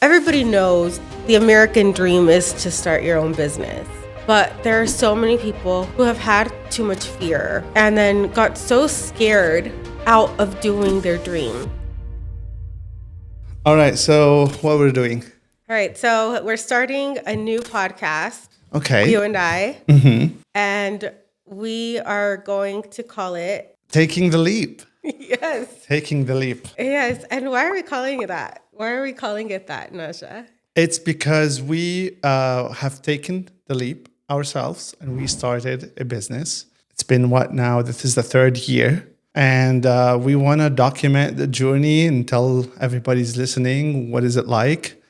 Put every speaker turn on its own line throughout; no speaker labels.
Everybody knows the American dream is to start your own business. But there are so many people who have had too much fear and then got so scared out of doing their dream.
All right, so what we're doing?
All right, so we're starting a new podcast,
Okay.
you and I, and we are going to call it,
Taking the leap.
yes,
Taking the leap.
yes. And why are we calling it that? Why are we calling it that, Nasha?
It's because we have taken the leap ourselves and we started a business. It's been what now? This is the third year. And we want to document the journey and tell everybody's listening what is it like.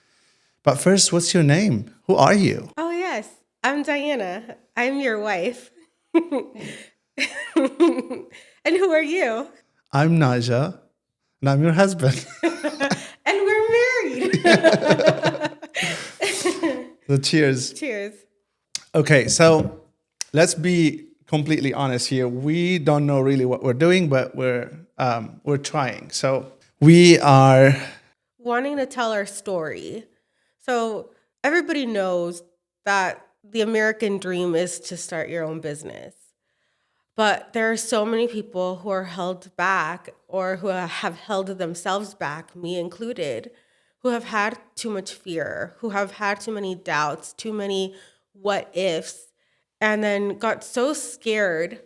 But first, what's your name? Who are you?
Oh, yes, I'm Diana. I'm your wife. And who are you?
I'm Naja, and I'm your husband.
And we're married.
So cheers.
Cheers.
Okay, so let's be completely honest here. We don't know really what we're doing, but we're trying. So we are.
Wanting to tell our story. So everybody knows that the American dream is to start your own business. But there are so many people who are held back or who have held themselves back, me included, who have had too much fear, who have had too many doubts, too many what ifs, and then got so scared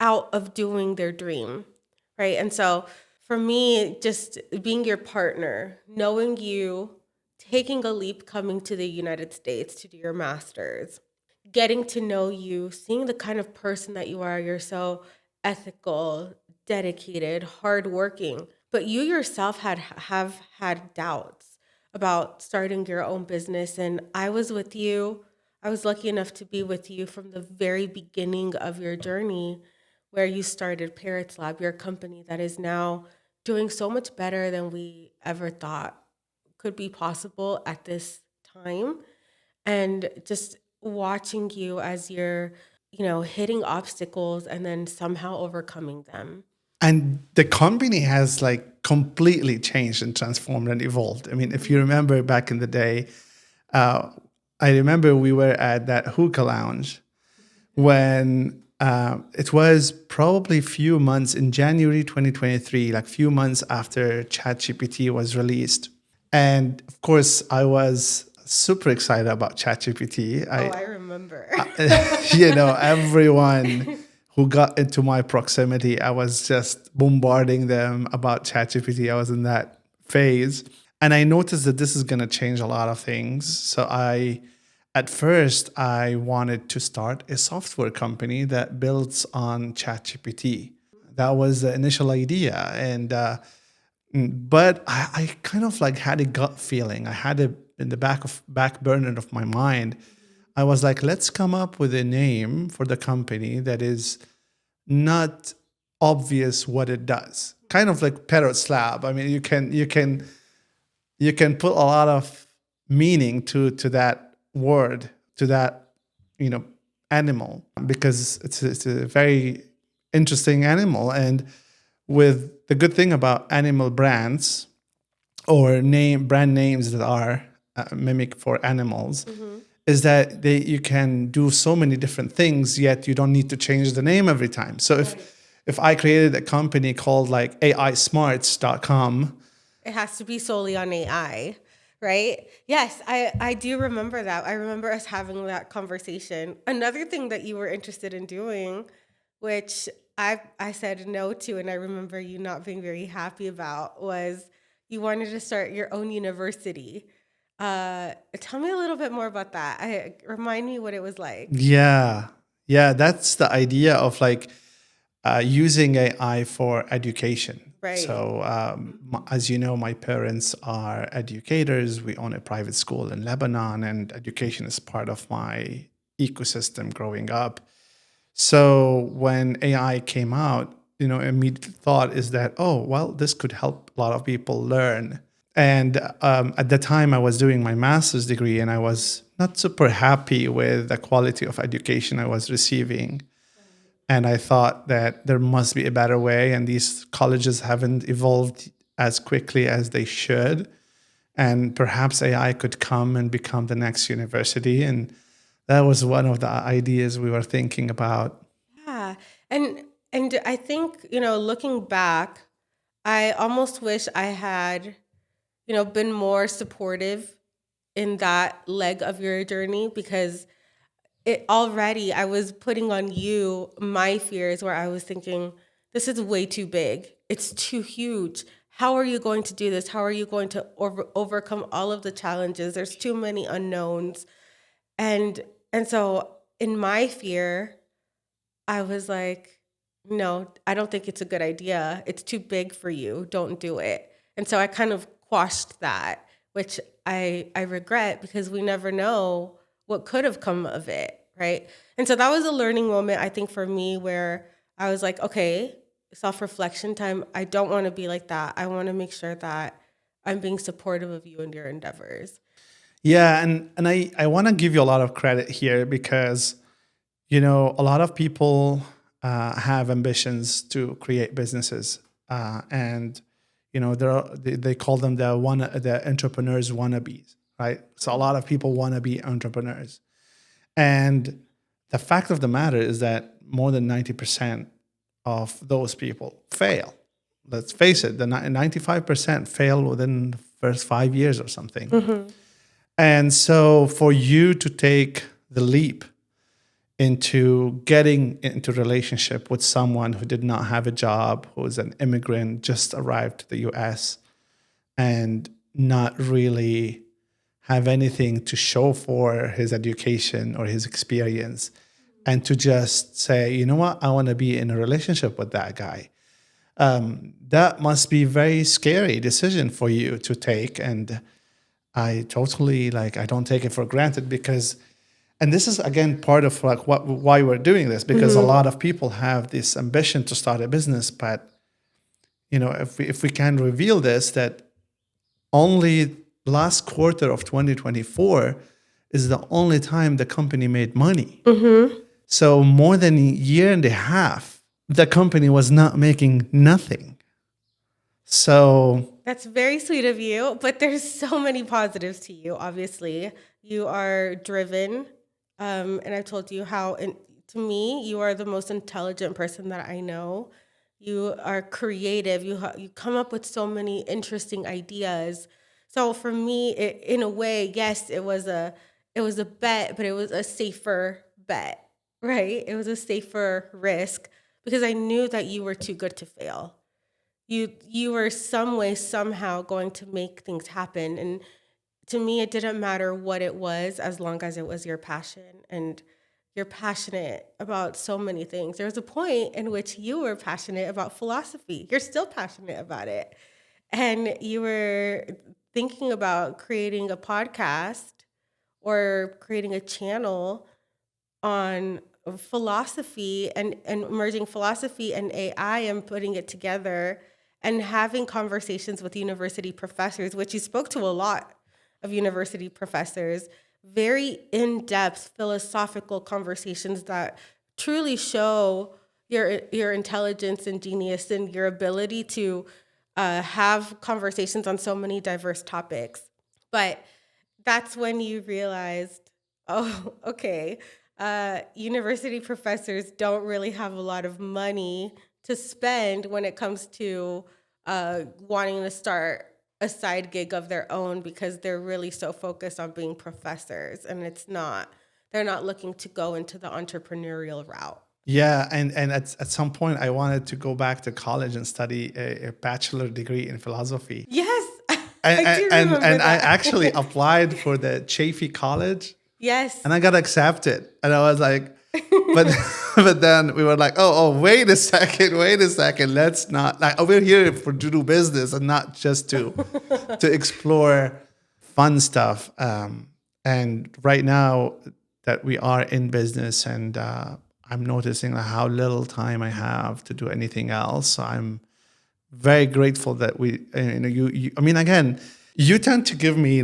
out of doing their dream, right? And so for me, just being your partner, knowing you, taking a leap, coming to the United States to do your master's, getting to know you, seeing the kind of person that you are. You're so ethical, dedicated, hardworking. But you yourself have had doubts about starting your own business. And I was with you. I was lucky enough to be with you from the very beginning of your journey where you started Parrots Lab, your company that is now doing so much better than we ever thought could be possible at this time. And just watching you as you're, hitting obstacles and then somehow overcoming them.
And the company has like completely changed and transformed and evolved. I mean, if you remember back in the day, I remember we were at that hookah lounge when it was probably few months in January 2023, like few months after ChatGPT was released. And of course, I was super excited about ChatGPT.
I remember.
Everyone who got into my proximity, I was just bombarding them about ChatGPT. I was in that phase. And I noticed that this is going to change a lot of things. So at first, I wanted to start a software company that builds on ChatGPT. That was the initial idea. But I kind of like had a gut feeling. I had it in the back burner of my mind. I was like, let's come up with a name for the company that is not obvious what it does. Kind of like Parrots Lab. I mean, you can put a lot of meaning to that word, to that animal, because it's a very interesting animal. And with the good thing about animal brands or brand names that are mimic for animals is that you can do so many different things, yet you don't need to change the name every time. So if I created a company called like AIsmarts.com,
It has to be solely on AI, right? Yes, I do remember that. I remember us having that conversation. Another thing that you were interested in doing, which I said no to, and I remember you not being very happy about, was you wanted to start your own university. Tell me a little bit more about that. Remind me what it was like.
yeah, that's the idea of like using AI for education.
Right.
So, as you know, my parents are educators. We own a private school in Lebanon, and education is part of my ecosystem growing up. So, when AI came out, immediate thought is that, oh, well, this could help a lot of people learn. And at the time, I was doing my master's degree, and I was not super happy with the quality of education I was receiving. And I thought that there must be a better way, and these colleges haven't evolved as quickly as they should. and perhaps AI could come and become the next university. And that was one of the ideas we were thinking about.
Yeah. And I think, looking back, I almost wish I had, been more supportive in that leg of your journey, because it already I was putting on you my fears, where I was thinking, this is way too big. It's too huge. How are you going to do this? How are you going to overcome all of the challenges? There's too many unknowns. And so in my fear, I was like, no, I don't think it's a good idea. It's too big for you. Don't do it. And so I kind of quashed that, which I regret, because we never know what could have come of it, right? And so that was a learning moment, I think, for me, where I was like, okay, self-reflection time. I don't want to be like that. I want to make sure that I'm being supportive of you and your endeavors.
Yeah, and I want to give you a lot of credit here because, a lot of people have ambitions to create businesses, and they call them the entrepreneurs wannabes, right? So a lot of people want to be entrepreneurs, and the fact of the matter is that more than 90% of those people fail. Let's face it, the 95% fail within the first 5 years or something.
Mm-hmm.
And so for you to take the leap into getting into relationship with someone who did not have a job, who was an immigrant, just arrived to the US, and not really have anything to show for his education or his experience, and to just say, you know what, I want to be in a relationship with that guy. That must be a very scary decision for you to take. And I totally I don't take it for granted, because, and this is again part of why we're doing this, because a lot of people have this ambition to start a business, but if we can reveal this, that only last quarter of 2024 is the only time the company made money. So more than a year and a half, the company was not making nothing. So
That's very sweet of you, but there's so many positives to you. Obviously, you are driven, and I've told you how. And to me, you are the most intelligent person that I know. You are creative. You come up with so many interesting ideas. So for me, in a way, yes, it was a bet, but it was a safer bet, right? It was a safer risk, because I knew that you were too good to fail. You were some way, somehow going to make things happen. And to me, it didn't matter what it was, as long as it was your passion. And you're passionate about so many things. There was a point in which you were passionate about philosophy. You're still passionate about it. And you were thinking about creating a podcast or creating a channel on philosophy, and merging philosophy and AI and putting it together, and having conversations with university professors, which you spoke to a lot of university professors, very in-depth philosophical conversations that truly show your intelligence and genius, and your ability to have conversations on so many diverse topics. But that's when you realized, oh, okay, university professors don't really have a lot of money to spend when it comes to wanting to start a side gig of their own, because they're really so focused on being professors, and they're not looking to go into the entrepreneurial route.
yeah, and at some point I wanted to go back to college and study a bachelor degree in philosophy.
Yes,
And
I do
and,
remember
and I
that.
actually applied for the Chaffey College,
Yes.
and I got accepted. And I was like, but but then we were like, wait a second, let's not, we're here to do business and not just to explore fun stuff. And right now that we are in business, and I'm noticing how little time I have to do anything else. So I'm very grateful that you I mean, again, you tend to give me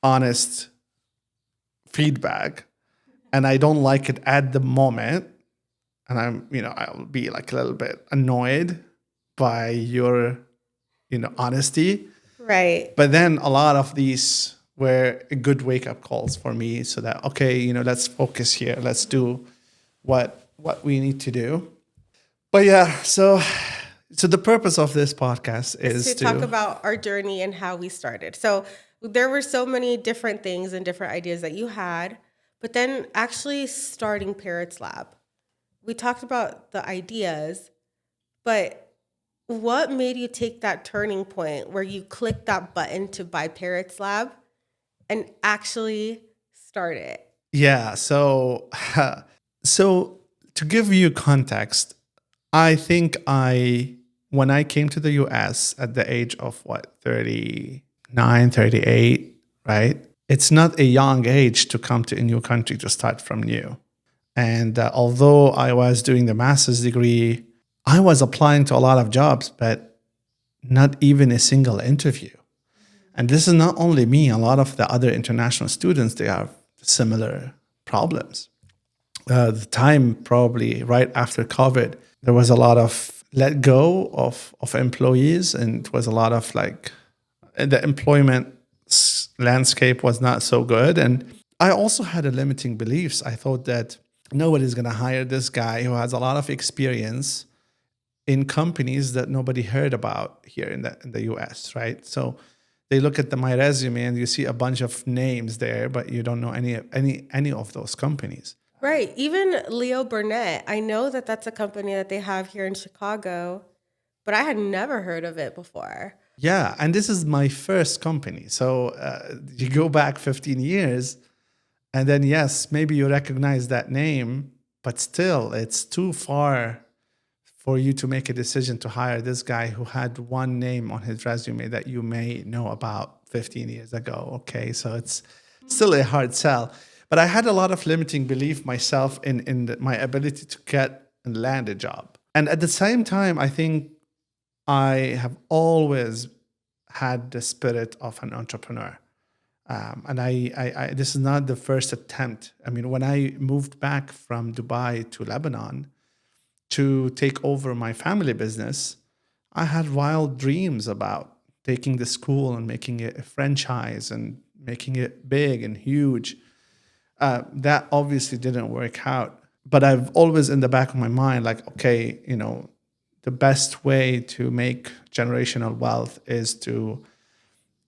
honest feedback, and I don't like it at the moment, and I'll be a little bit annoyed by your honesty.
Right.
But then a lot of these were good wake up calls for me, so that okay, let's focus here. Let's do what we need to do. But yeah, so the purpose of this podcast
Is
is
to talk
to
about our journey and how we started. So there were so many different things and different ideas that you had, but then actually starting Parrots Lab. We talked about the ideas, but what made you take that turning point where you clicked that button to buy Parrots Lab and actually start it?
yeah. So to give you context, I think when I came to the US at the age of what, 39, 38, right? It's not a young age to come to a new country to start from new. And although I was doing the master's degree, I was applying to a lot of jobs, but not even a single interview. And this is not only me, a lot of the other international students, they have similar problems. The time probably right after COVID, there was a lot of let go of employees, and it was a lot of like the employment landscape was not so good. And I also had a limiting beliefs. I thought that nobody's going to hire this guy who has a lot of experience in companies that nobody heard about here in the US, right? So they look at my resume and you see a bunch of names there, but you don't know any of those companies.
Right. Even Leo Burnett, I know that that's a company that they have here in Chicago, but I had never heard of it before.
Yeah, and this is my first company. So you go back 15 years, and then yes, maybe you recognize that name, but still, it's too far for you to make a decision to hire this guy who had one name on his resume that you may know about 15 years ago. Okay, so it's still a hard sell. But I had a lot of limiting belief myself in my ability to get and land a job. And at the same time, I think I have always had the spirit of an entrepreneur. And I this is not the first attempt. I mean, when I moved back from Dubai to Lebanon to take over my family business, I had wild dreams about taking the school and making it a franchise and making it big and huge. That obviously didn't work out. But I've always in the back of my mind, like, okay, the best way to make generational wealth is to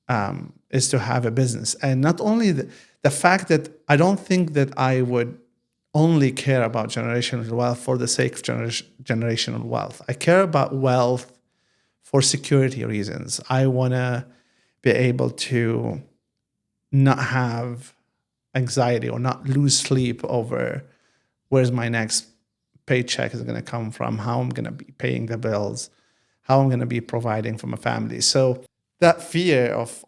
have a business. And not only the fact that I don't think that I would only care about generational wealth for the sake of generational wealth. I care about wealth for security reasons. I want to be able to not have anxiety or not lose sleep over where's my next paycheck is going to come from, how I'm going to be paying the bills, how I'm going to be providing for my family. So that fear of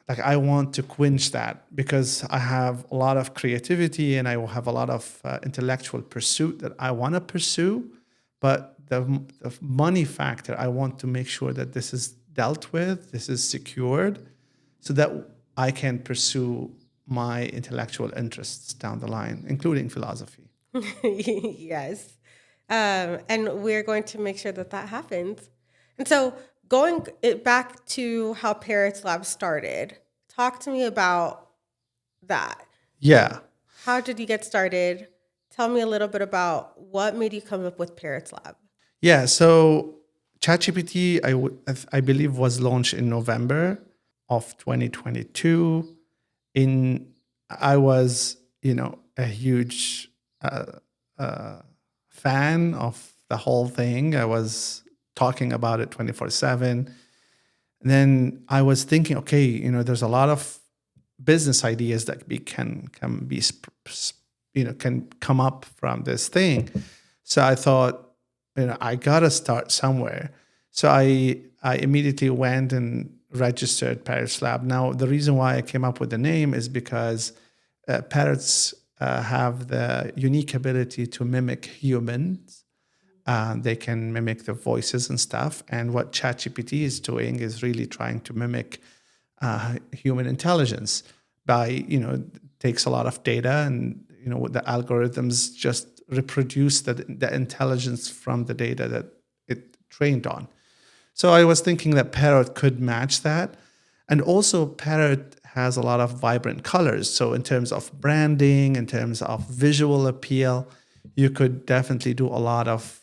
like, I want to quench that because I have a lot of creativity and I will have a lot of intellectual pursuit that I want to pursue. But the money factor, I want to make sure that this is dealt with, this is secured, so that I can pursue my intellectual interests down the line, including philosophy.
Yes. And we're going to make sure that that happens. And so going it back to how Parrots Lab started, talk to me about that.
Yeah.
How did you get started? Tell me a little bit about what made you come up with Parrots Lab.
Yeah. So ChatGPT, I believe, was launched in November of 2022. I was, a huge fan of the whole thing. I was talking about it 24/7. Then I was thinking, okay, there's a lot of business ideas that can come up from this thing. So I thought, I gotta start somewhere. So I immediately went and registered Parrots Lab. Now, the reason why I came up with the name is because parrots have the unique ability to mimic humans. They can mimic the voices and stuff. And what ChatGPT is doing is really trying to mimic human intelligence by, takes a lot of data and, the algorithms just reproduce the intelligence from the data that it trained on. So I was thinking that Parrot could match that. And also Parrot has a lot of vibrant colors. So in terms of branding, in terms of visual appeal, you could definitely do a lot of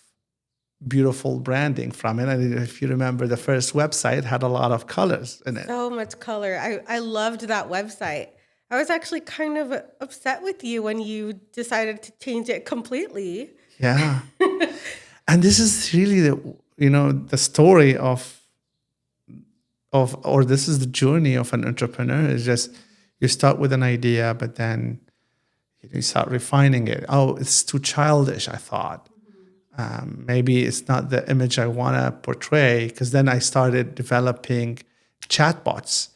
beautiful branding from it. And if you remember, the first website had a lot of colors in it.
So much color. I loved that website. I was actually kind of upset with you when you decided to change it completely.
Yeah. And this is really the story or this is the journey of an entrepreneur. Is just you start with an idea, but then you start refining it. Oh, it's too childish, I thought. Maybe it's not the image I want to portray, because then I started developing chatbots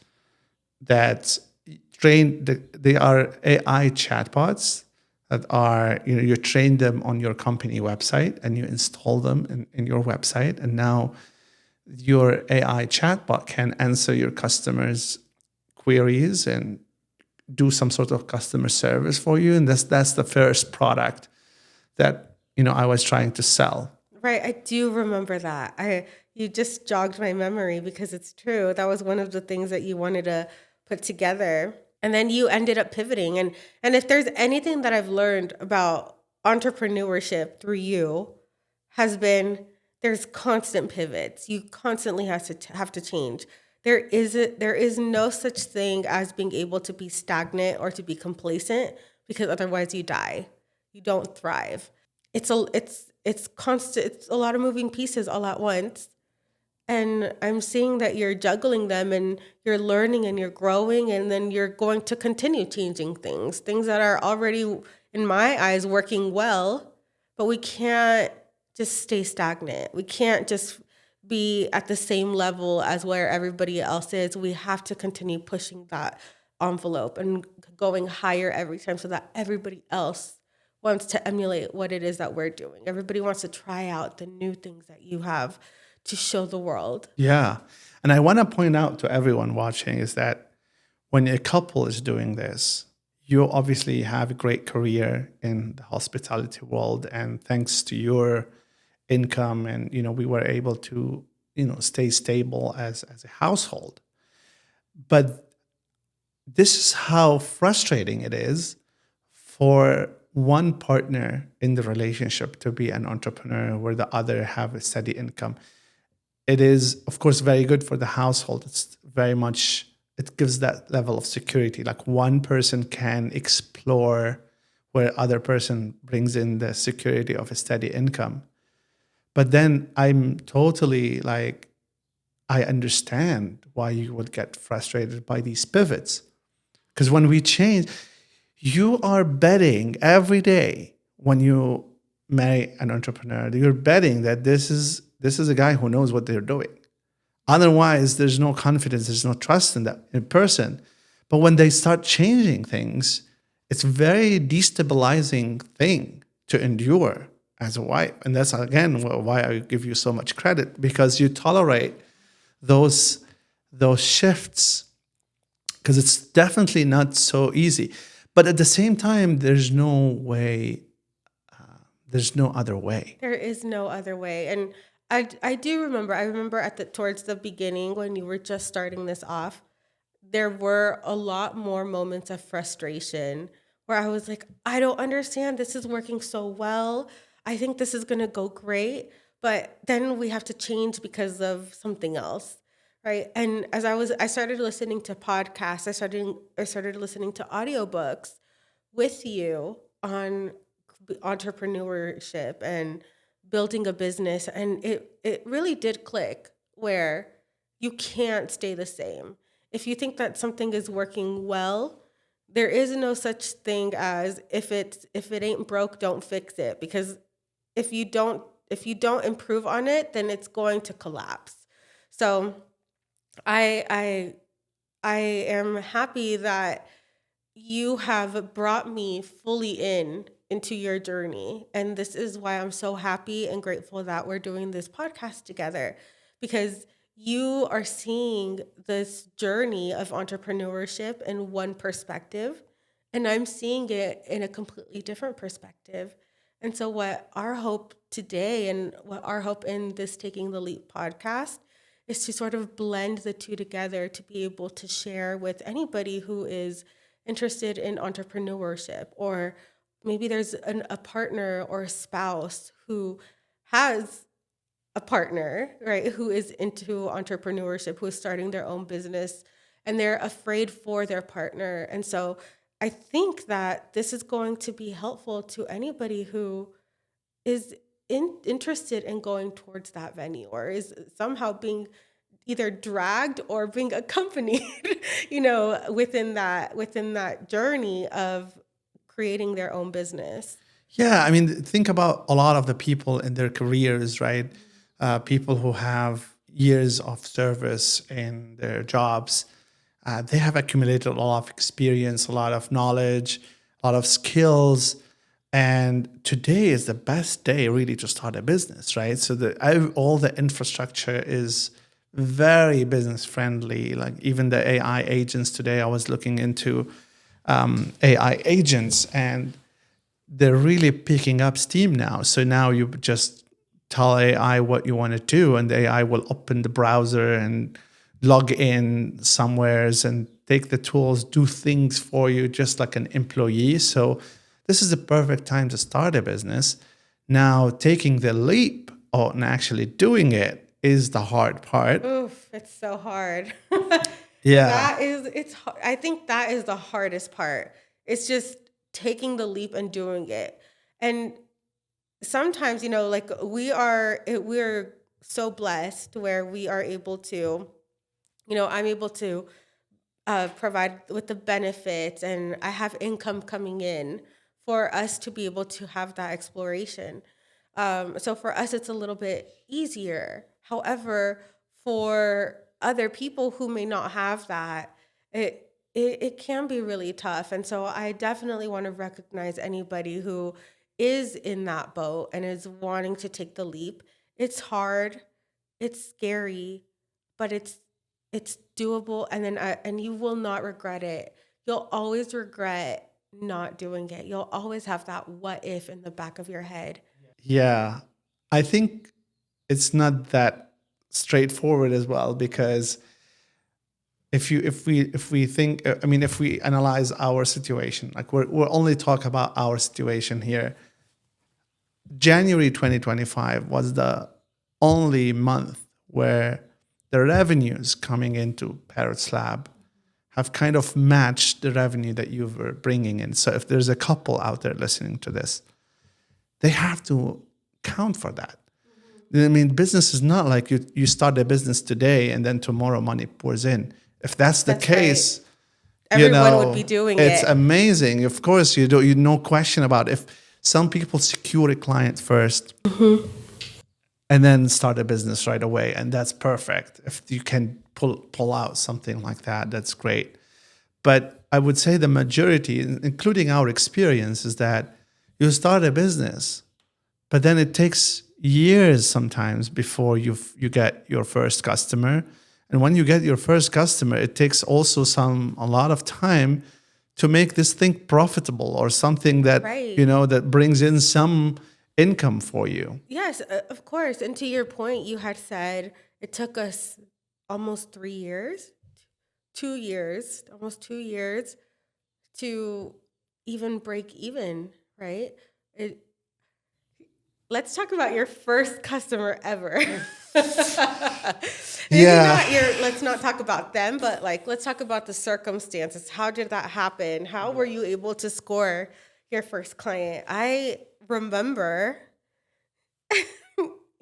that they are AI chatbots that are, you train them on your company website and you install them in your website. And now your AI chatbot can answer your customers' queries and do some sort of customer service for you. And that's the first product that I was trying to sell.
Right, I do remember that. You just jogged my memory because it's true. That was one of the things that you wanted to put together. And then you ended up pivoting. And if there's anything that I've learned about entrepreneurship through you, has been there's constant pivots. You constantly have to change. There is no such thing as being able to be stagnant or to be complacent, because otherwise you die. You don't thrive. It's constant. It's a lot of moving pieces all at once. And I'm seeing that you're juggling them and you're learning and you're growing, and then you're going to continue changing things that are already, in my eyes, working well, but we can't just stay stagnant. We can't just be at the same level as where everybody else is. We have to continue pushing that envelope and going higher every time so that everybody else wants to emulate what it is that we're doing. Everybody wants to try out the new things that you have to show the world.
Yeah. And I want to point out to everyone watching is that when a couple is doing this, you obviously have a great career in the hospitality world. And thanks to your income and, we were able to, stay stable as a household. But this is how frustrating it is for one partner in the relationship to be an entrepreneur where the other have a steady income. It is, of course, very good for the household. It gives that level of security. Like one person can explore where other person brings in the security of a steady income. But then I'm totally I understand why you would get frustrated by these pivots. Because when we change, you are betting every day when you marry an entrepreneur, you're betting that this is a guy who knows what they're doing. Otherwise, there's no confidence, there's no trust in that person. But when they start changing things, it's a very destabilizing thing to endure as a wife. And that's, again, why I give you so much credit, because you tolerate those shifts, because it's definitely not so easy. But at the same time, there's no way, there's no other way.
There is no other way. And I do remember, towards the beginning when you were just starting this off, there were a lot more moments of frustration where I was like, I don't understand. This is working so well. I think this is going to go great. But then we have to change because of something else. Right. And as I started listening to podcasts, I started listening to audiobooks with you on entrepreneurship and building a business. And it really did click where you can't stay the same. If you think that something is working well, there is no such thing as if it ain't broke, don't fix it. Because if you don't improve on it, then it's going to collapse. So I am happy that you have brought me fully into your journey. And this is why I'm so happy and grateful that we're doing this podcast together, because you are seeing this journey of entrepreneurship in one perspective, and I'm seeing it in a completely different perspective. And so what our hope today and what our hope in this Taking the Leap podcast is to sort of blend the two together to be able to share with anybody who is interested in entrepreneurship, or maybe there's a partner or a spouse who has a partner, right, who is into entrepreneurship, who is starting their own business, and they're afraid for their partner. And so I think that this is going to be helpful to anybody who is interested in going towards that venue, or is somehow being either dragged or being accompanied, within that journey of creating their own business.
Yeah, I mean, think about a lot of the people in their careers, right? People who have years of service in their jobs, they have accumulated a lot of experience, a lot of knowledge, a lot of skills. And today is the best day really to start a business, right? So all the infrastructure is very business friendly. Like even the AI agents today, I was looking into AI agents, and they're really picking up steam now. So now you just tell AI what you want to do, and the AI will open the browser and log in somewheres and take the tools, do things for you, just like an employee. So this is the perfect time to start a business. Now, taking the leap and actually doing it is the hard part.
Oof, it's so hard.
Yeah.
I think that is the hardest part. It's just taking the leap and doing it. And sometimes, like we're so blessed where we are able to, I'm able to provide with the benefits, and I have income coming in for us to be able to have that exploration. So for us, it's a little bit easier. However, for other people who may not have that, it can be really tough. And so I definitely want to recognize anybody who is in that boat and is wanting to take the leap. It's hard, it's scary, but it's doable, and and you will not regret it. You'll always regret not doing it. You'll always have that what if in the back of your head.
Yeah. I think it's not that straightforward as well, because if we analyze our situation, like we're only talk about our situation here. January 2025 was the only month where the revenues coming into Parrot's Lab have kind of matched the revenue that you were bringing in. So if there's a couple out there listening to this, they have to count for that. I mean, business is not like you start a business today and then tomorrow money pours in. If that's the
That's
case,
right. Everyone would be doing
it's
it.
amazing. Of course, you no question about it. If some people secure a client first and then start a business right away, and that's perfect. If you can pull out something like that, that's great. But I would say the majority, including our experience, is that you start a business, but then it takes years sometimes before you get your first customer. And when you get your first customer, it takes also a lot of time to make this thing profitable, or something that
Right.
that brings in some income for you.
Yes, of course. And to your point, you had said it took us almost 3 years, 2 years, almost 2 years to even break even, right? It, let's talk about your first customer ever.
Yeah.
Let's not talk about them, but like let's talk about the circumstances. How did that happen? How were you able to score your first client? I remember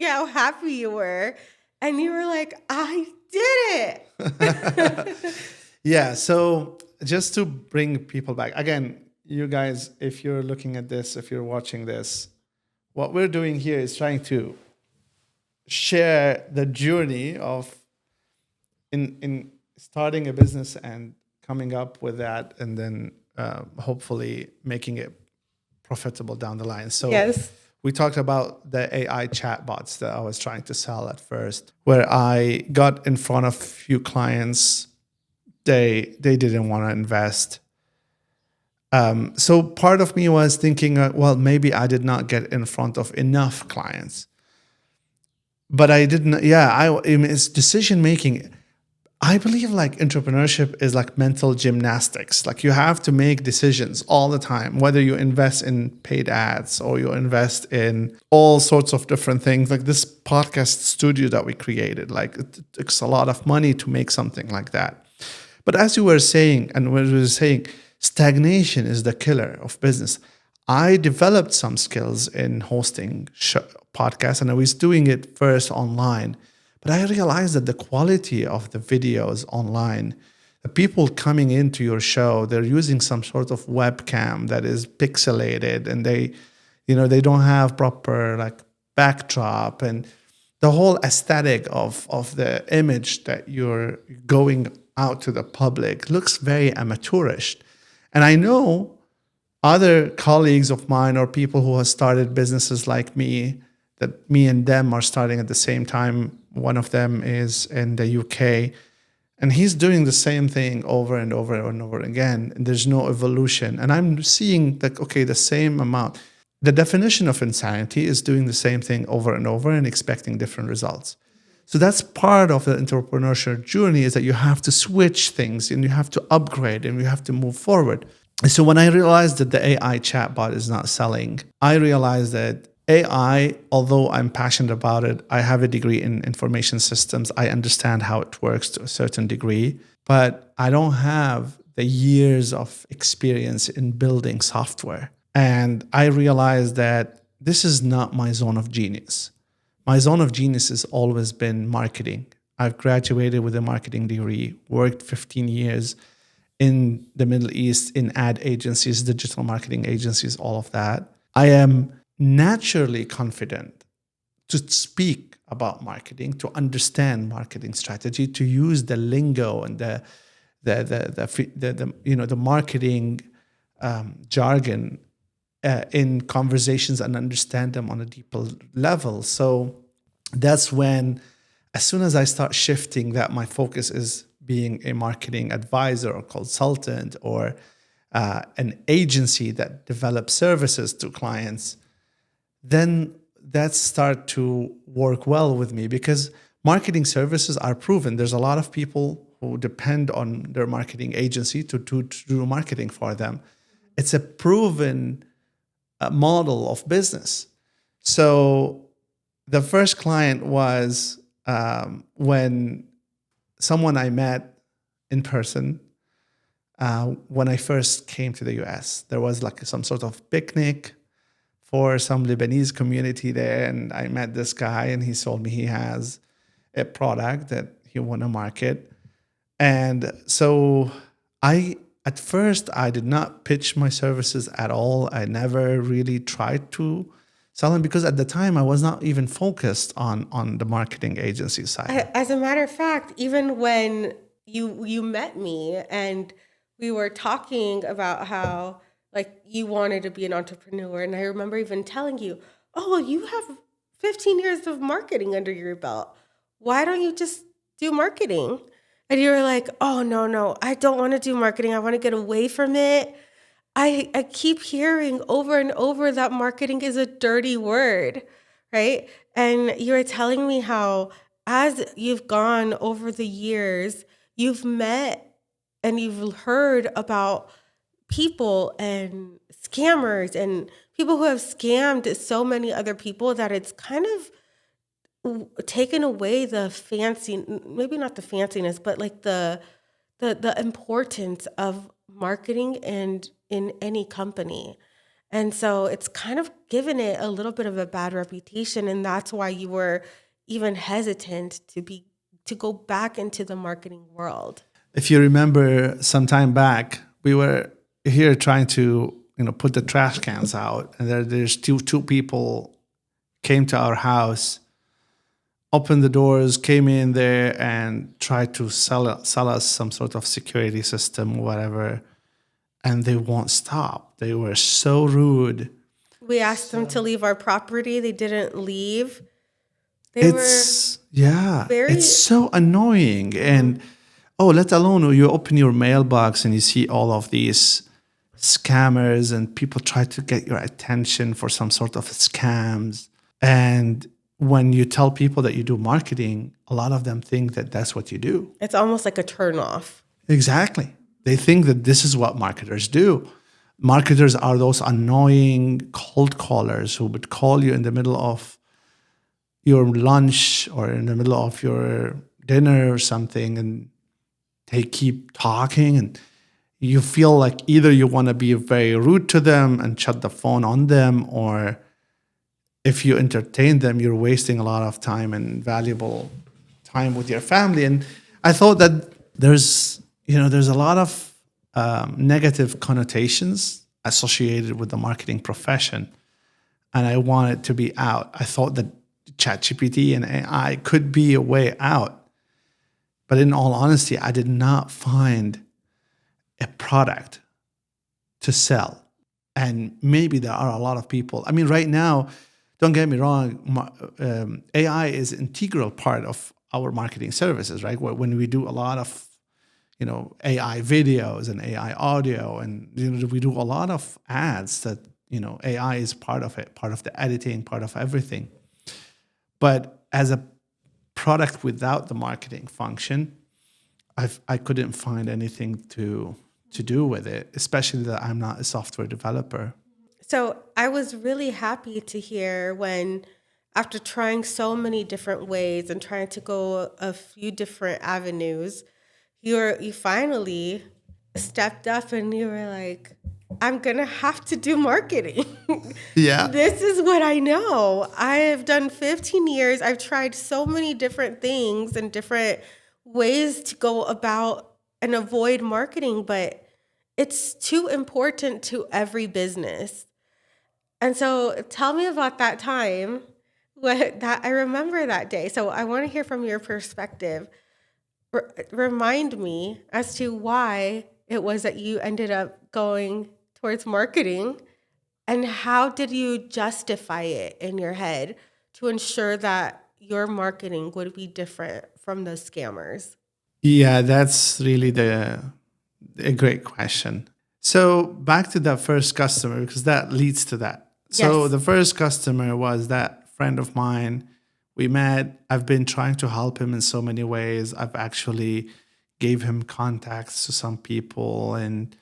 how happy you were, and you were like, I did it.
Yeah. So just to bring people back again, you guys, if you're looking at this, if you're watching this, what we're doing here is trying to share the journey of in starting a business and coming up with that, and then hopefully making it profitable down the line. So
Yes.
we talked about the AI chatbots that I was trying to sell at first, where I got in front of a few clients. They didn't want to invest. So part of me was thinking, well, maybe I did not get in front of enough clients. but I didn't. Yeah, I mean, it's decision making. I believe like entrepreneurship is like mental gymnastics. Like you have to make decisions all the time, whether you invest in paid ads or you invest in all sorts of different things. Like this podcast studio that we created, like it takes a lot of money to make something like that. But as you were saying, and when we were saying, stagnation is the killer of business. I developed some skills in hosting podcasts, and I was doing it first online. But I realized that the quality of the videos online, the people coming into your show, they're using some sort of webcam that is pixelated, and they don't have proper like backdrop, and the whole aesthetic of the image that you're going out to the public looks very amateurish. And I know other colleagues of mine or people who have started businesses like me, that me and them are starting at the same time. One of them is in the UK, and he's doing the same thing over and over and over again. And there's no evolution. And I'm seeing that, okay, the same amount. The definition of insanity is doing the same thing over and over and expecting different results. So that's part of the entrepreneurship journey, is that you have to switch things and you have to upgrade and you have to move forward. And so when I realized that the AI chatbot is not selling, I realized that AI, although I'm passionate about it, I have a degree in information systems. I understand how it works to a certain degree, but I don't have the years of experience in building software. And I realized that this is not my zone of genius. My zone of genius has always been marketing. I've graduated with a marketing degree, worked 15 years in the Middle East in ad agencies, digital marketing agencies, all of that. I am naturally confident to speak about marketing, to understand marketing strategy, to use the lingo and the marketing jargon in conversations and understand them on a deeper level. So that's when, as soon as I start shifting that my focus is being a marketing advisor or consultant or an agency that develops services to clients, then that start to work well with me, because marketing services are proven. There's a lot of people who depend on their marketing agency to do marketing for them. It's a proven model of business. So the first client was when someone I met in person when I first came to the US. There was like some sort of picnic for some Lebanese community there, and I met this guy, and he told me he has a product that he want to market. And so at first, I did not pitch my services at all. I never really tried to sell them, because at the time I was not even focused on the marketing agency side.
As a matter of fact, even when you met me and we were talking about how like you wanted to be an entrepreneur, and I remember even telling you, "Oh, you have 15 years of marketing under your belt. Why don't you just do marketing?" And you were like, "Oh, no, I don't want to do marketing. I want to get away from it. I keep hearing over and over that marketing is a dirty word," right? And you were telling me how, as you've gone over the years, you've met and you've heard about people and scammers and people who have scammed so many other people that it's kind of taken away the fancy, maybe not the fanciness, but like the importance of marketing and in any company. And so it's kind of given it a little bit of a bad reputation, and that's why you were even hesitant to go back into the marketing world.
If you remember some time back, we were here trying to put the trash cans out, and there's two people came to our house, opened the doors, came in there, and tried to sell us some sort of security system, whatever, and they won't stop. They were so rude.
We asked them to leave our property. They didn't leave.
It's
very
so annoying. And let alone you open your mailbox and you see all of these scammers and people try to get your attention for some sort of scams. And when you tell people that you do marketing, a lot of them think that that's what you do.
It's almost like a turn off.
Exactly. They think that this is what marketers do. Marketers are those annoying cold callers who would call you in the middle of your lunch or in the middle of your dinner or something, and they keep talking, and you feel like either you want to be very rude to them and shut the phone on them, or if you entertain them, you're wasting a lot of time and valuable time with your family. And I thought that there's a lot of negative connotations associated with the marketing profession, and I want it to be out. I thought that ChatGPT and AI could be a way out, but in all honesty, I did not find a product to sell. And maybe there are a lot of people. I mean, right now, don't get me wrong, AI is an integral part of our marketing services, right? When we do a lot of, AI videos and AI audio, and we do a lot of ads that, AI is part of it, part of the editing, part of everything. But as a product without the marketing function, I couldn't find anything to do with it, especially that I'm not a software developer.
So I was really happy to hear when, after trying so many different ways and trying to go a few different avenues, you finally stepped up and you were like, I'm gonna have to do marketing.
Yeah.
This is what I know. I have done 15 years. I've tried so many different things and different ways to go about and avoid marketing, but it's too important to every business. And so tell me about that time, that I remember that day. So I want to hear from your perspective. Remind me as to why it was that you ended up going towards marketing, and how did you justify it in your head to ensure that your marketing would be different from the scammers?
Yeah, that's really a great question. So back to that first customer, because that leads to that. So
Yes.
the first customer was that friend of mine. We met. I've been trying to help him in so many ways. I've actually gave him contacts to some people, and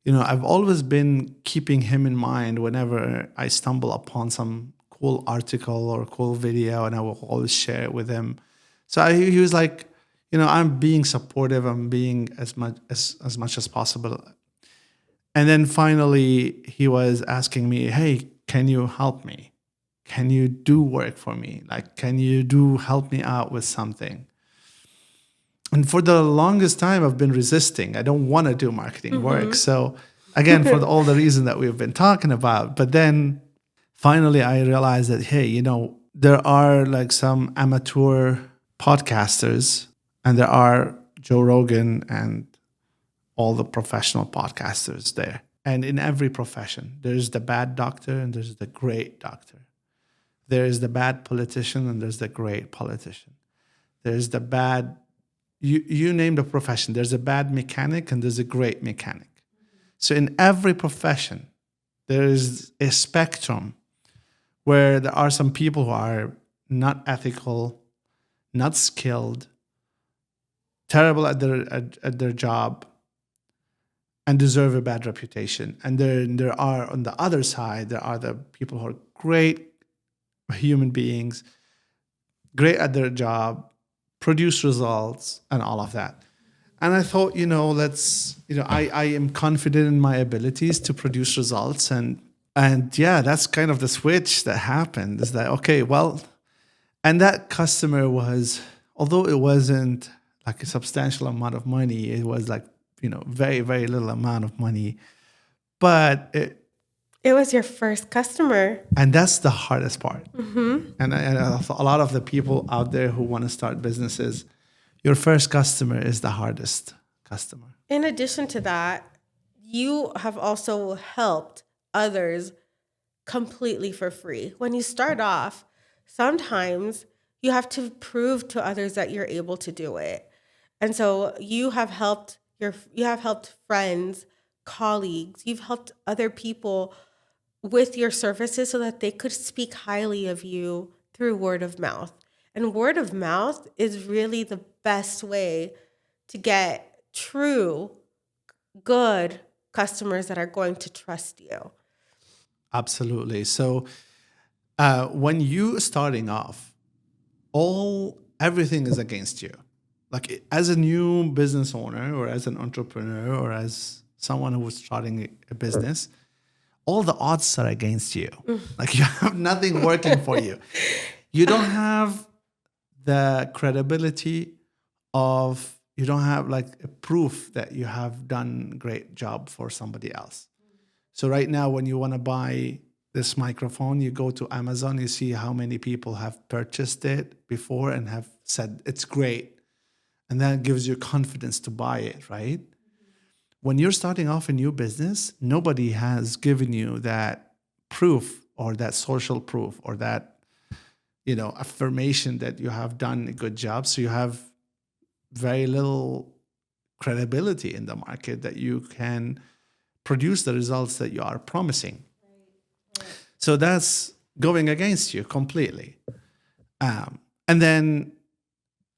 I've always been keeping him in mind whenever I stumble upon some cool article or cool video, and I will always share it with him. So he was like, I'm being supportive. I'm being as much as possible. And then finally, he was asking me, "Hey, can you help me? Can you do work for me? Like, can you help me out with something?" And for the longest time, I've been resisting. I don't want to do marketing work. So again, for all the reason that we've been talking about. But then finally, I realized that, hey, there are like some amateur podcasters, and there are Joe Rogan and all the professional podcasters there. And in every profession, there's the bad doctor and there's the great doctor. There is the bad politician and there's the great politician. There's the bad, you name the profession. There's a bad mechanic and there's a great mechanic. So in every profession, there is a spectrum where there are some people who are not ethical, not skilled, terrible at their job, and deserve a bad reputation. And there are, on the other side, there are the people who are great human beings, great at their job, produce results, and all of that. And I thought, I am confident in my abilities to produce results. And yeah, that's kind of the switch that happened, is that, okay, well, and that customer was, although it wasn't like a substantial amount of money, it was like, very, very little amount of money. But
It was your first customer.
and that's the hardest part. And a lot of the people out there who want to start businesses, your first customer is the hardest customer.
In addition to that, you have also helped others completely for free. When you start off, sometimes you have to prove to others that you're able to do it. And so you have helped friends, colleagues, you've helped other people with your services so that they could speak highly of you through word of mouth. And word of mouth is really the best way to get true, good customers that are going to trust you.
Absolutely. So when you starting off, everything is against you. Like as a new business owner or as an entrepreneur or as someone who was starting a business, all the odds are against you. Like you have nothing working for you. You don't have the credibility of, you don't have like a proof that you have done a great job for somebody else. So right now, when you want to buy this microphone, you go to Amazon, you see how many people have purchased it before and have said it's great. And that gives you confidence to buy it, right? When you're starting off a new business, nobody has given you that proof or that social proof or that, affirmation that you have done a good job. So you have very little credibility in the market that you can produce the results that you are promising. So that's going against you completely. And then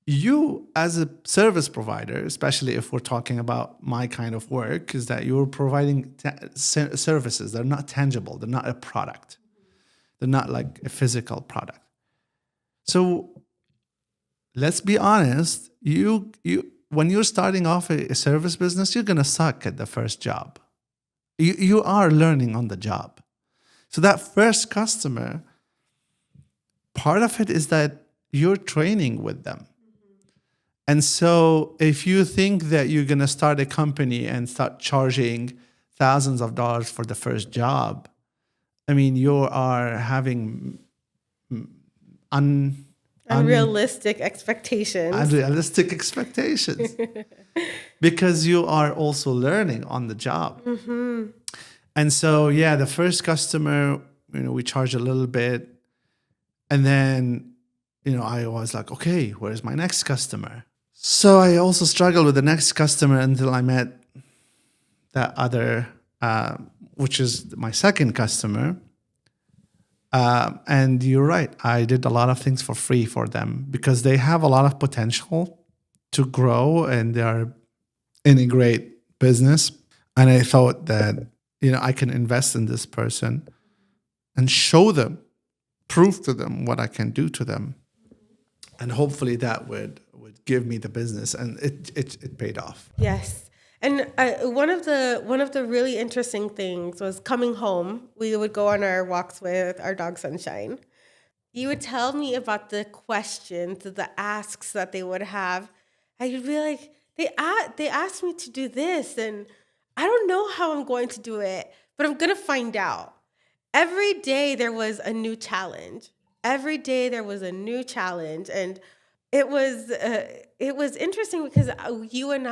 you, as a service provider, especially if we're talking about my kind of work, is that you're providing services. They're not tangible. They're not a product. They're not like a physical product. So let's be honest. You when you're starting off a service business, you're gonna suck at the first job. You are learning on the job. So that first customer, part of it is that you're training with them. And so if you think that you're going to start a company and start charging thousands of dollars for the first job, I mean, you are having
Unrealistic expectations.
Unrealistic expectations because you are also learning on the job. Mm-hmm. And so, yeah, the first customer, we charge a little bit. And then, I was like, okay, where's my next customer? So I also struggled with the next customer until I met that other, which is my second customer. And you're right. I did a lot of things for free for them because they have a lot of potential to grow and they are in a great business. And I thought that, I can invest in this person and show them, prove to them what I can do to them. And hopefully that would give me the business, and it paid off.
Yes. And one of the really interesting things was coming home. We would go on our walks with our dog Sunshine. You would tell me about the questions, the asks that they would have. And you'd be like, they asked me to do this, and I don't know how I'm going to do it, but I'm going to find out. Every day there was a new challenge. Every day there was a new challenge, and it was interesting because you and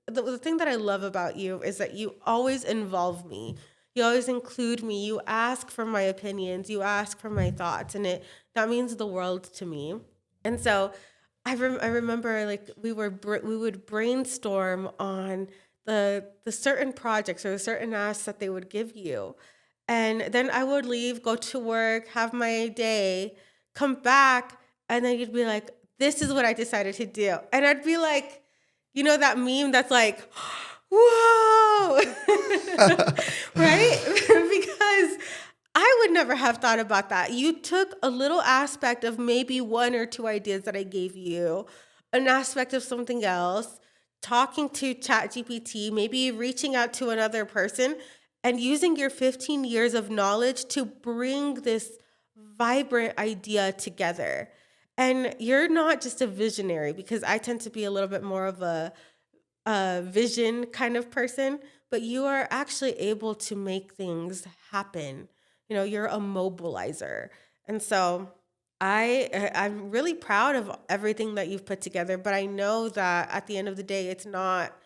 the thing that I love about you is that you always involve me. You always include me. You ask for my opinions. You ask for my thoughts, and that means the world to me. And so, I remember like we would brainstorm on the certain projects or the certain asks that they would give you, and then I would leave, go to work, have my day, come back, and then you'd be like, "This is what I decided to do," and I'd be like, that meme that's like, whoa, right? Because I would never have thought about that. You took a little aspect of maybe one or two ideas that I gave you, an aspect of something else, talking to ChatGPT, maybe reaching out to another person, and using your 15 years of knowledge to bring this vibrant idea together. And you're not just a visionary, because I tend to be a little bit more of a vision kind of person, but you are actually able to make things happen. You're a mobilizer. And so I'm really proud of everything that you've put together, but I know that at the end of the day, it's not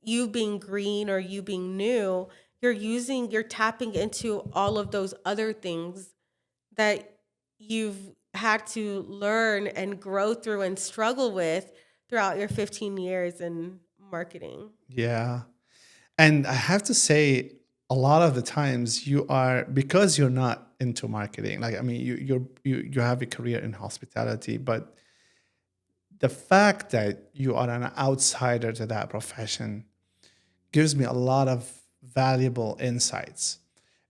you being green or you being new. You're tapping into all of those other things that you've had to learn and grow through and struggle with throughout your 15 years in marketing.
Yeah. And I have to say, a lot of the times because you're not into marketing. Like, I mean, you have a career in hospitality, but the fact that you are an outsider to that profession gives me a lot of valuable insights.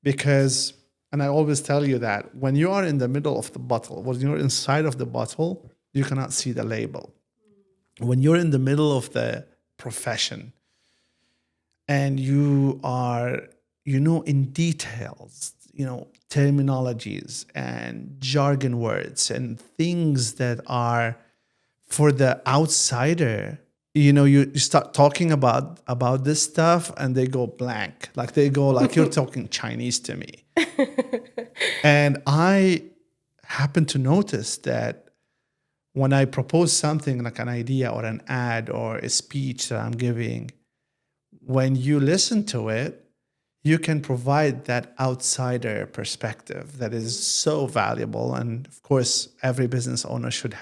Because, and I always tell you that when you are in the middle of the bottle, when you're inside of the bottle, you cannot see the label. When you're in the middle of the profession and you are, in details, terminologies and jargon words and things that are for the outsider, you start talking about this stuff and they go blank. Like they go like, you're talking Chinese to me. And I happen to notice that when I propose something like an idea or an ad or a speech that I'm giving, when you listen to it, you can provide that outsider perspective that is so valuable. And of course, every business owner should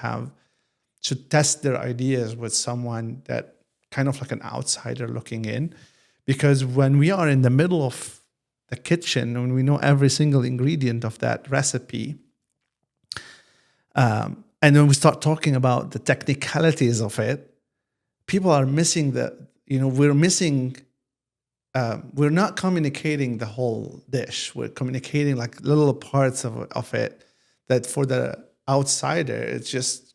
test their ideas with someone that kind of like an outsider looking in. Because when we are in the middle of the kitchen, when we know every single ingredient of that recipe, and when we start talking about the technicalities of it, people are missing we're not communicating the whole dish. We're communicating like little parts of it that for the outsider, it's just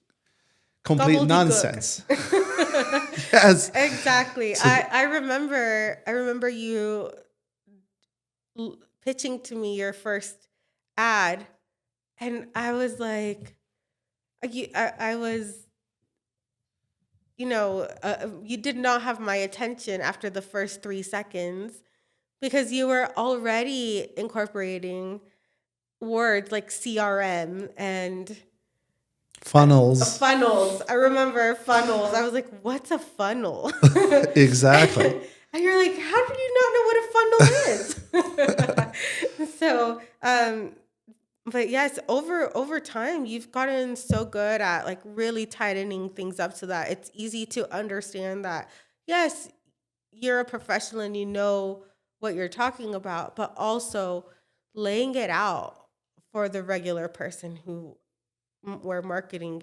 complete nonsense. Yes.
Exactly.
So
I remember you pitching to me your first ad, and I was like, I was, you did not have my attention after the first 3 seconds because you were already incorporating words like CRM and
funnels.
funnels. I remember funnels. I was like, what's a funnel?
Exactly.
And you're like, how do you not know what a funnel is? So, but yes, over time, you've gotten so good at like really tightening things up so that it's easy to understand that, yes, you're a professional and you know what you're talking about, but also laying it out for the regular person where marketing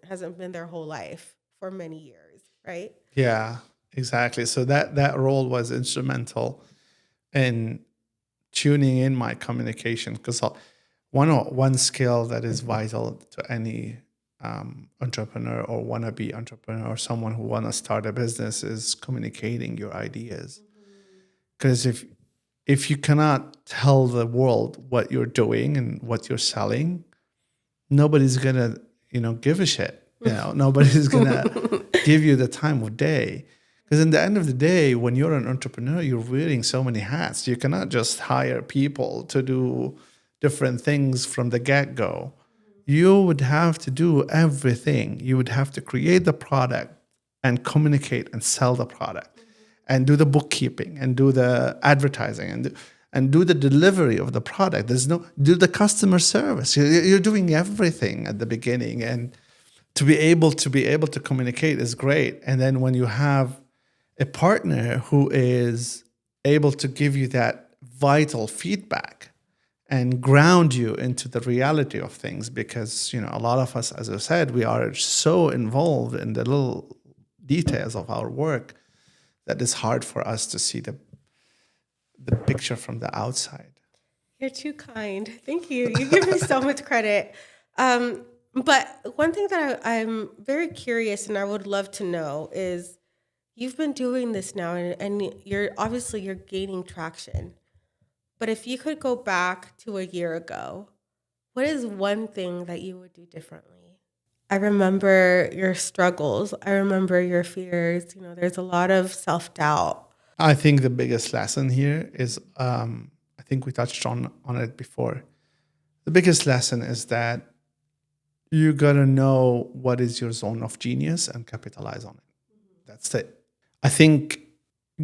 hasn't been their whole life for many years, right?
Yeah, exactly. So that role was instrumental in tuning in my communication, because one skill that is vital to any entrepreneur or wannabe entrepreneur or someone who want to start a business is communicating your ideas. Because if you cannot tell the world what you're doing and what you're selling, nobody's gonna give a shit. Nobody's gonna give you the time of day. Because in the end of the day, when you're an entrepreneur, you're wearing so many hats. You cannot just hire people to do different things from the get-go. You would have to do everything. You would have to create the product and communicate and sell the product and do the bookkeeping and do the advertising and do the delivery of the product. Do the customer service. You're doing everything at the beginning, and to be able to communicate is great. And then when you have a partner who is able to give you that vital feedback and ground you into the reality of things, because a lot of us, as I said, we are so involved in the little details of our work that it's hard for us to see the picture from the outside.
You're too kind. Thank you. You give me so much credit. But one thing that I'm very curious and I would love to know is you've been doing this now and you're gaining traction. But if you could go back to a year ago, what is one thing that you would do differently? I remember your struggles. I remember your fears. There's a lot of self-doubt.
I think the biggest lesson here is, I think we touched on it before. The biggest lesson is that you gotta know what is your zone of genius and capitalize on it. That's it. I think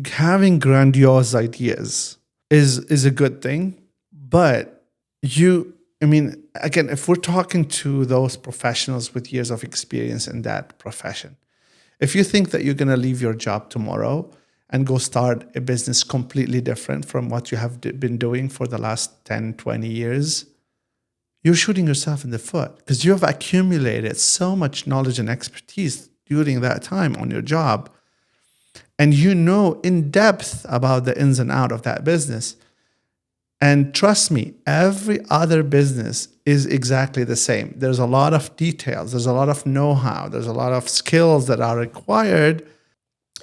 having grandiose ideas is a good thing, but again, if we're talking to those professionals with years of experience in that profession, if you think that you're gonna leave your job tomorrow and go start a business completely different from what you have been doing for the last 10, 20 years, you're shooting yourself in the foot because you have accumulated so much knowledge and expertise during that time on your job. And you know in depth about the ins and outs of that business. And trust me, every other business is exactly the same. There's a lot of details, there's a lot of know-how, there's a lot of skills that are required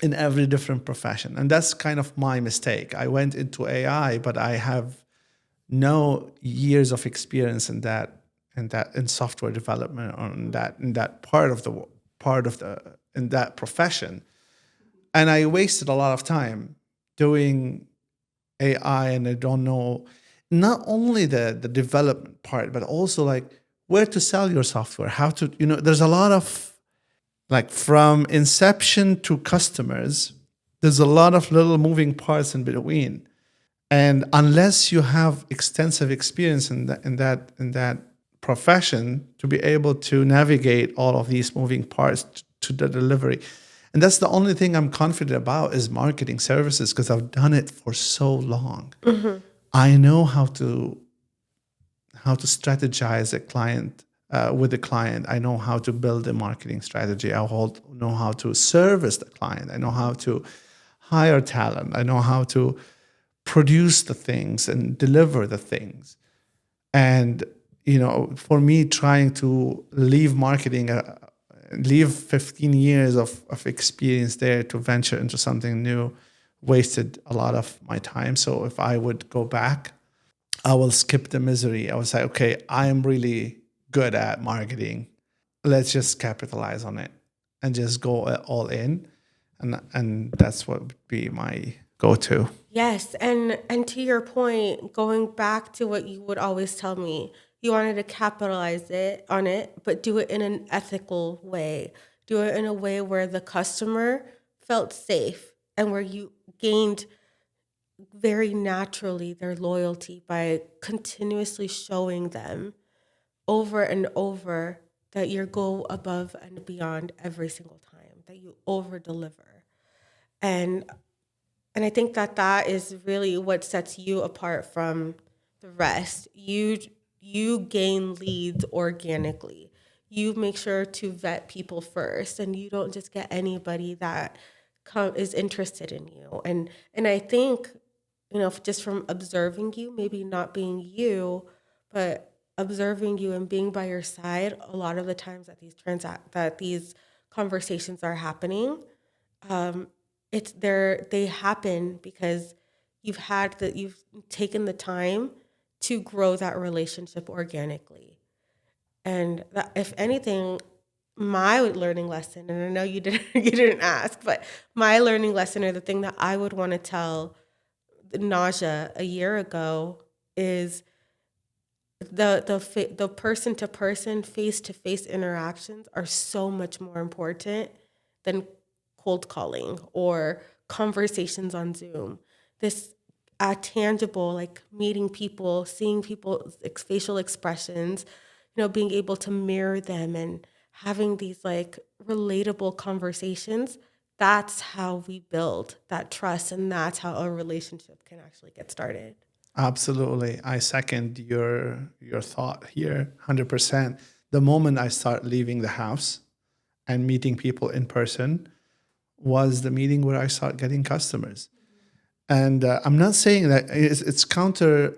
in every different profession. And that's kind of my mistake. I went into AI, but I have no years of experience in software development or in that in that profession. And I wasted a lot of time doing AI, and I don't know not only the development part, but also like where to sell your software, how to, there's a lot of like from inception to customers, there's a lot of little moving parts in between. And unless you have extensive experience in that profession to be able to navigate all of these moving parts to the delivery. And that's the only thing I'm confident about is marketing services because I've done it for so long.
Mm-hmm.
I know how to strategize a client with the client. I know how to build a marketing strategy. I know how to service the client. I know how to hire talent. I know how to produce the things and deliver the things. And for me, trying to leave marketing, leave 15 years of experience there to venture into something new, wasted a lot of my time. So if I would go back, I will skip the misery. I would say, okay, I am really good at marketing. Let's just capitalize on it and just go all in. And that's what would be my go-to.
Yes, and to your point, going back to what you would always tell me, you wanted to capitalize on it, but do it in an ethical way. Do it in a way where the customer felt safe and where you gained very naturally their loyalty by continuously showing them over and over that you go above and beyond every single time, that you over deliver. And and I think that is really what sets you apart from the rest. You gain leads organically. You make sure to vet people first, and you don't just get anybody that is interested in you. And I think, just from observing you, maybe not being you, but observing you and being by your side, a lot of the times that these conversations are happening, they happen because you've taken the time to grow that relationship organically. And that, if anything, my learning lesson, and I know you didn't you didn't ask, but my learning lesson, or the thing that I would want to tell Naja a year ago, is the person to person, face to face interactions are so much more important than cold calling or conversations on Zoom. This tangible, like meeting people, seeing people's facial expressions, being able to mirror them and having these like relatable conversations. That's how we build that trust, and that's how a relationship can actually get started.
Absolutely. I second your thought here 100%. The moment I start leaving the house and meeting people in person was the meeting where I start getting customers. And I'm not saying that it's counter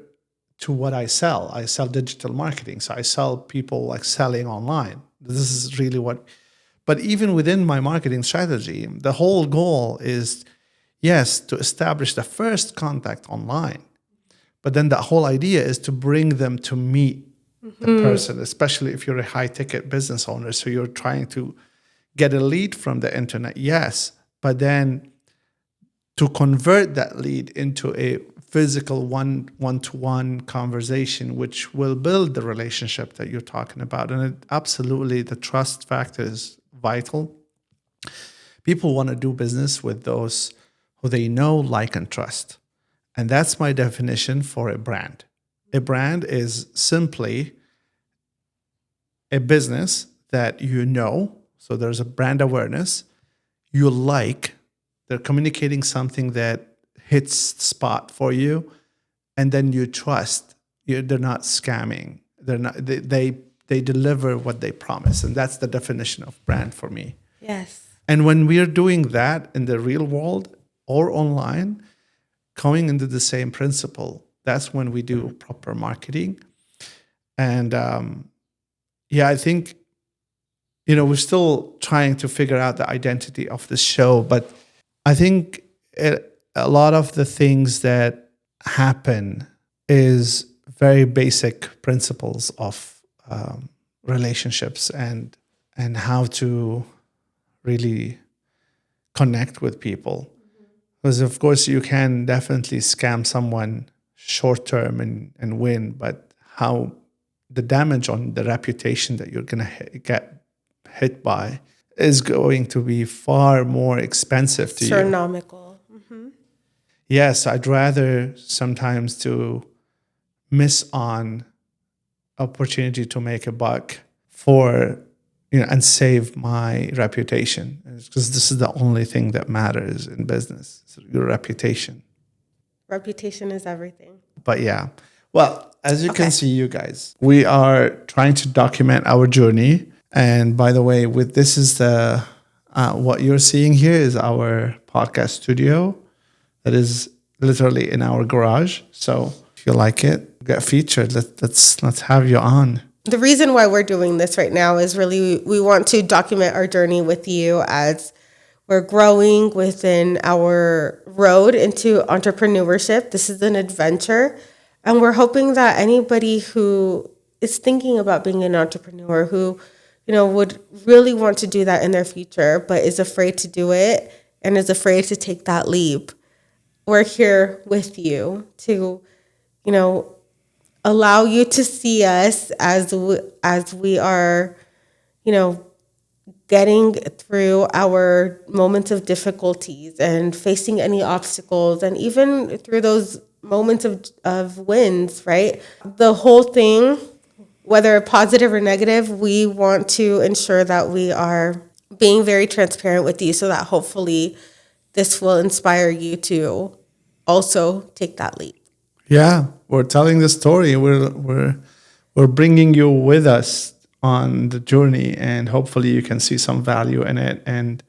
to what I sell. I sell digital marketing. So I sell people like selling online. This is really but even within my marketing strategy, the whole goal is, yes, to establish the first contact online. But then the whole idea is to bring them to meet the person, especially if you're a high ticket business owner. So you're trying to get a lead from the internet, yes, but then to convert that lead into a physical one-to-one conversation, which will build the relationship that you're talking about. And absolutely, the trust factor is vital. People want to do business with those who they know, like, and trust. And that's my definition for a brand. A brand is simply a business that you know, so there's a brand awareness, you like, they're communicating something that hits the spot for you, and then you trust. They're not scamming. they're not, they deliver what they promise. And that's the definition of brand for me.
Yes.
And when we are doing that in the real world or online, going into the same principle, that's when we do proper marketing. And I think, we're still trying to figure out the identity of the show, but I think a lot of the things that happen is very basic principles of relationships and how to really connect with people. Because of course you can definitely scam someone short term and win, but how the damage on the reputation that you're going to get hit by is going to be far more expensive to you.
Astronomical. Mm-hmm.
Yes, I'd rather sometimes to miss on opportunity to make a buck for, and save my reputation, because this is the only thing that matters in business, your reputation.
Reputation is everything.
But yeah, well, as you can see, you guys, we are trying to document our journey. And by the way, this is the what you're seeing here is our podcast studio that is literally in our garage. So if you like it, get featured. Let's have you on.
The reason why we're doing this right now is really we want to document our journey with you as we're growing within our road into entrepreneurship. This is an adventure, and we're hoping that anybody who is thinking about being an entrepreneur, who would really want to do that in their future, but is afraid to do it and is afraid to take that leap, we're here with you to, allow you to see us as we are, getting through our moments of difficulties and facing any obstacles, and even through those moments of wins, right? The whole thing, whether positive or negative, we want to ensure that we are being very transparent with you so that hopefully this will inspire you to also take that leap.
Yeah, we're telling the story. We're bringing you with us on the journey, and hopefully you can see some value in it and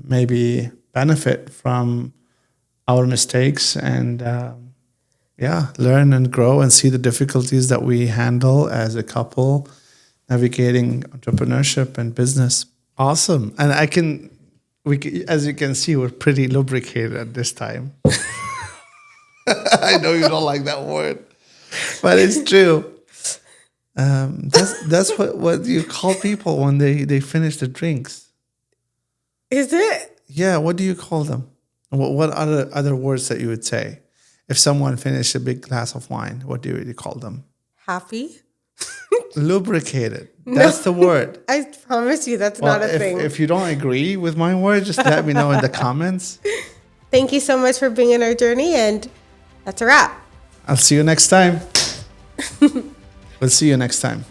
maybe benefit from our mistakes and learn and grow and see the difficulties that we handle as a couple navigating entrepreneurship and business. Awesome. And as you can see, we're pretty lubricated at this time. I know you don't like that word, but it's true. That's what you call people when they finish the drinks.
Is it?
Yeah. What do you call them? What other words that you would say? If someone finished a big glass of wine, what do you call them?
Happy?
Lubricated. That's the word.
I promise you that's not a thing.
If you don't agree with my word, just let me know in the comments.
Thank you so much for being in our journey, and that's a wrap.
I'll see you next time. We'll see you next time.